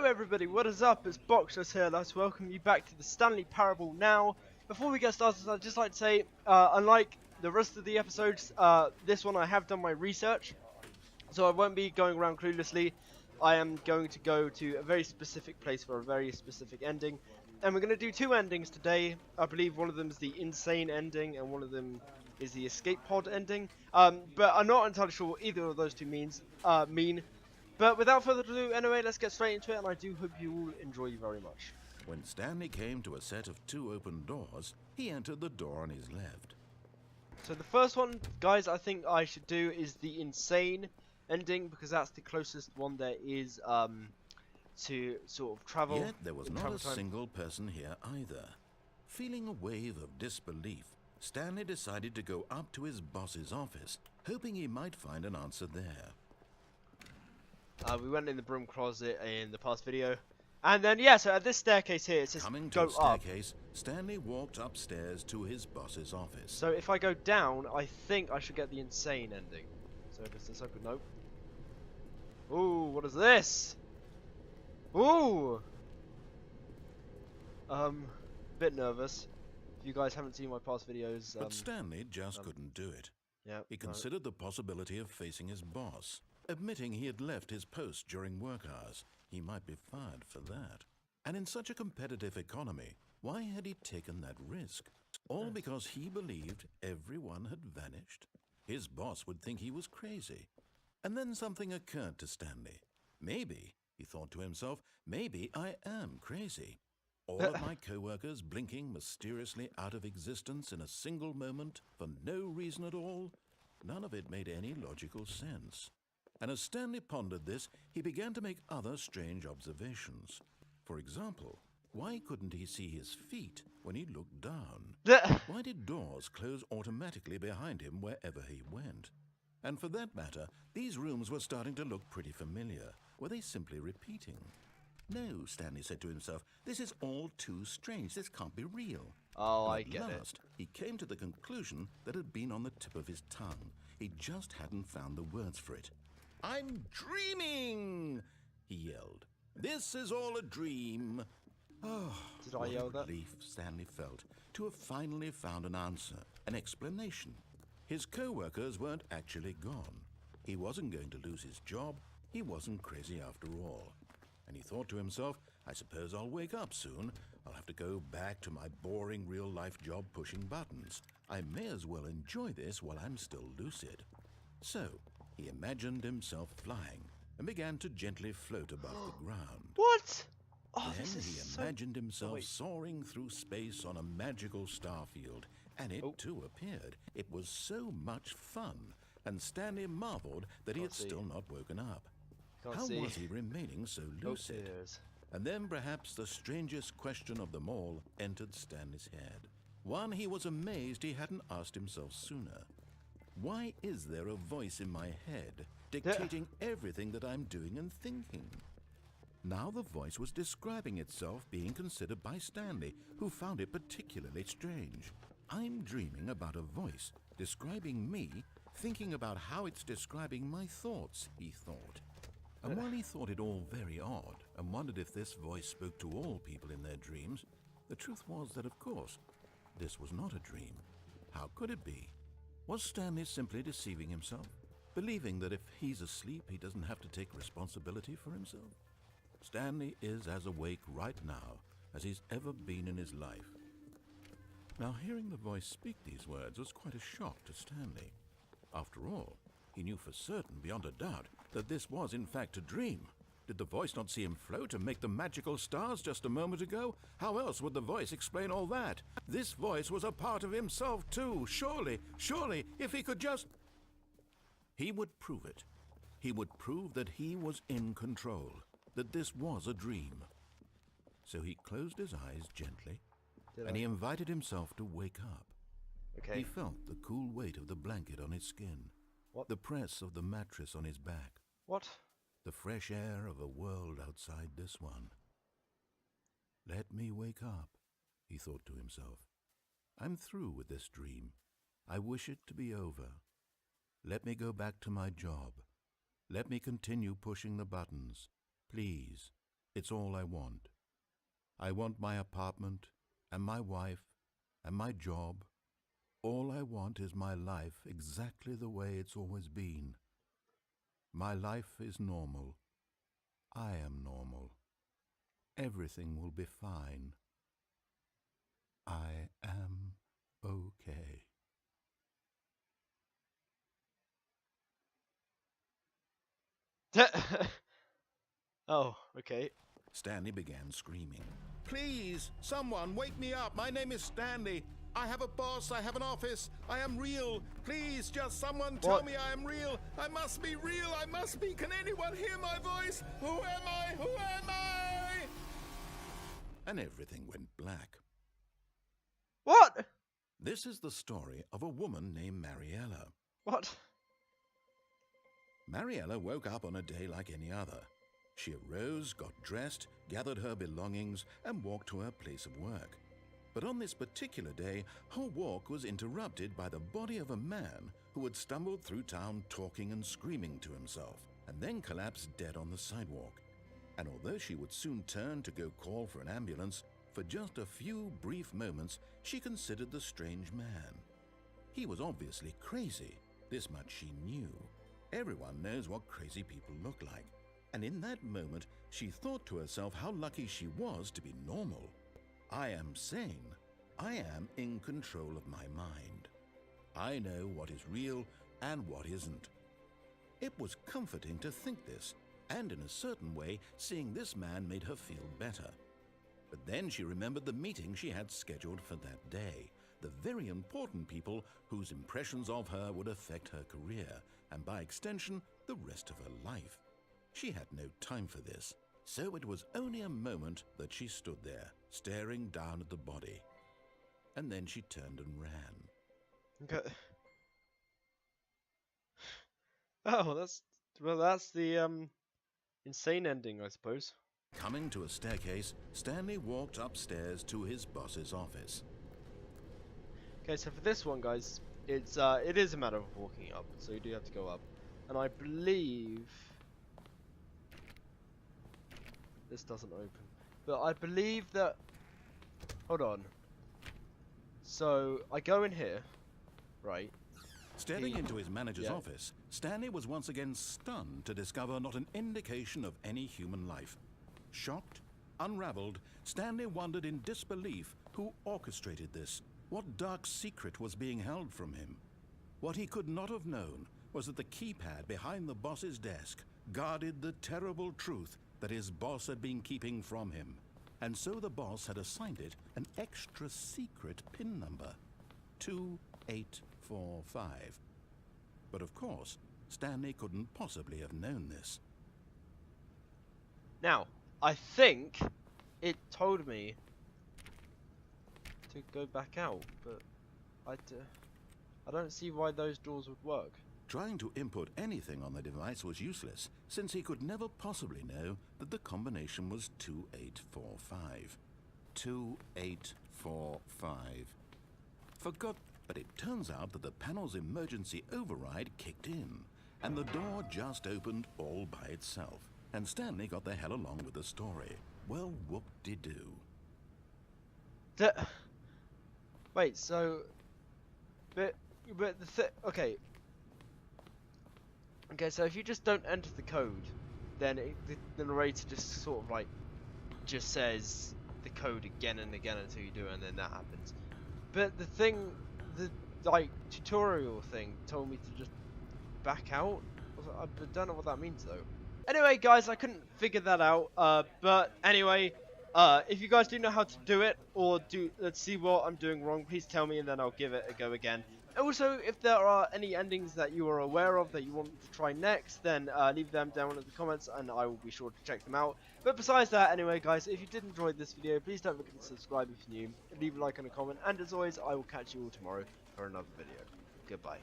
everybody, what is up? It's Boxers here. Let's welcome you back to the Stanley Parable. Now, before we get started, I'd just like to say, unlike the rest of the episodes, this one I have done my research, so I won't be going around cluelessly. I am going to go to a very specific place for a very specific ending, and we're going to do two endings today. I believe one of them is the insane ending, and one of them is the escape pod ending. But I'm not entirely sure what either of those two mean. But without further ado, anyway, let's get straight into it, and I do hope you all enjoy very much. When Stanley came to a set of two open doors, he entered the door on his left. So the first one, guys, I think I should do is the insane ending, because that's the closest one there is to sort of travel. Yet there was not a single person here either. Feeling a wave of disbelief, Stanley decided to go up to his boss's office, hoping he might find an answer there. We went in the broom closet in the past video. And then, yeah, so at this staircase here, it says Coming go to the up. staircase, Stanley walked upstairs to his boss's office. So if I go down, I think I should get the insane ending. So does this open? Nope. Ooh, what is this? Ooh! Bit nervous. If you guys haven't seen my past videos... But Stanley just couldn't do it. Yeah, He considered the possibility of facing his boss. Admitting he had left his post during work hours, he might be fired for that. And in such a competitive economy, why had he taken that risk? All because he believed everyone had vanished? His boss would think he was crazy. And then something occurred to Stanley. Maybe, he thought to himself, maybe I am crazy. All of my co-workers blinking mysteriously out of existence in a single moment for no reason at all? None of it made any logical sense. And as Stanley pondered this, he began to make other strange observations. For example, why couldn't he see his feet when he looked down? Why did doors close automatically behind him wherever he went? And for that matter, these rooms were starting to look pretty familiar. Were they simply repeating? No, Stanley said to himself, this is all too strange. This can't be real. Oh, And I at get last, he came to the conclusion that had been on the tip of his tongue. He just hadn't found the words for it. I'm dreaming, he yelled. This is all a dream. Oh, Did I what yell a that? relief Stanley felt to have finally found an answer, an explanation. His co-workers weren't actually gone. He wasn't going to lose his job. He wasn't crazy after all. And he thought to himself, I suppose I'll wake up soon. I'll have to go back to my boring real-life job pushing buttons. I may as well enjoy this while I'm still lucid. So, he imagined himself flying and began to gently float above the ground. What? Oh, Then this is he imagined himself wait. soaring through space on a magical starfield, and it too appeared. It was so much fun, and Stanley marveled that he had still not woken up. How was he remaining so lucid? And then perhaps the strangest question of them all entered Stanley's head. One he was amazed he hadn't asked himself sooner. Why is there a voice in my head dictating everything that I'm doing and thinking? Now the voice was describing itself being considered by Stanley, who found it particularly strange. I'm dreaming about a voice describing me, thinking about how it's describing my thoughts, he thought. And while he thought it all very odd and wondered if this voice spoke to all people in their dreams, the truth was that, of course, this was not a dream. How could it be? Was Stanley simply deceiving himself, believing that if he's asleep, he doesn't have to take responsibility for himself? Stanley is as awake right now as he's ever been in his life. Now, hearing the voice speak these words was quite a shock to Stanley. After all, he knew for certain, beyond a doubt, that this was in fact a dream. Did the voice not see him float and make the magical stars just a moment ago? How else would the voice explain all that? This voice was a part of himself too. Surely, if he could just... He would prove it. He would prove that he was in control, that this was a dream. So he closed his eyes gently, and he invited himself to wake up. Okay. He felt the cool weight of the blanket on his skin, the press of the mattress on his back, What? the fresh air of a world outside this one. Let me wake up, he thought to himself. I'm through with this dream. I wish it to be over. Let me go back to my job. Let me continue pushing the buttons. Please, It's all I want. I want my apartment, and my wife, and my job. All I want is my life exactly the way it's always been. My life is normal. I am normal. Everything will be fine. I am okay. Oh, okay. Stanley began screaming. Please, someone, wake me up. My name is Stanley. I have a boss. I have an office. I am real. Please, just someone tell me I am real. I must be real. I must be. Can anyone hear my voice? Who am I? Who am I? And everything went black. What? This is the story of a woman named Mariella. What? Mariella woke up on a day like any other. She arose, got dressed, gathered her belongings, and walked to her place of work. But on this particular day, her walk was interrupted by the body of a man who had stumbled through town talking and screaming to himself, and then collapsed dead on the sidewalk. And although she would soon turn to go call for an ambulance, for just a few brief moments she considered the strange man. He was obviously crazy, this much she knew. Everyone knows what crazy people look like. And in that moment, she thought to herself how lucky she was to be normal. I am sane. I am in control of my mind. I know what is real and what isn't. It was comforting to think this, and in a certain way, seeing this man made her feel better. But then she remembered the meeting she had scheduled for that day, the very important people whose impressions of her would affect her career, and by extension, the rest of her life. She had no time for this, so it was only a moment that she stood there, staring down at the body. And then she turned and ran. Okay. Oh, that's the insane ending, I suppose. Coming to a staircase, Stanley walked upstairs to his boss's office. Okay, so for this one, guys, it is a matter of walking up, so you do have to go up. And I believe this doesn't open, but I believe that. Hold on. So I go in here, right? Stepping into his manager's office, Stanley was once again stunned to discover not an indication of any human life. Shocked, unraveled, Stanley wondered in disbelief who orchestrated this, what dark secret was being held from him. What he could not have known was that the keypad behind the boss's desk guarded the terrible truth that his boss had been keeping from him. And so the boss had assigned it an extra secret PIN number, 2845. But of course, Stanley couldn't possibly have known this. Now, I think it told me to go back out, but I don't see why those doors would work. Trying to input anything on the device was useless, since he could never possibly know that the combination was 2845. 2845. But it turns out that the panel's emergency override kicked in, and the door just opened all by itself. And Stanley got the hell along with the story. Well, whoop-de-doo. Wait, so... But okay. Okay, so if you just don't enter the code, then the narrator just sort of like just says the code again and again until you do it, and then that happens. But the like tutorial thing told me to just back out. I don't know what that means though. Anyway, guys, I couldn't figure that out. But anyway, if you guys do know how to do it, or let's see what I'm doing wrong, please tell me, and then I'll give it a go again. Also, if there are any endings that you are aware of that you want me to try next, then leave them down in the comments and I will be sure to check them out. But besides that, anyway guys, if you did enjoy this video, please don't forget to subscribe if you're new, leave a like and a comment, and as always, I will catch you all tomorrow for another video. Goodbye.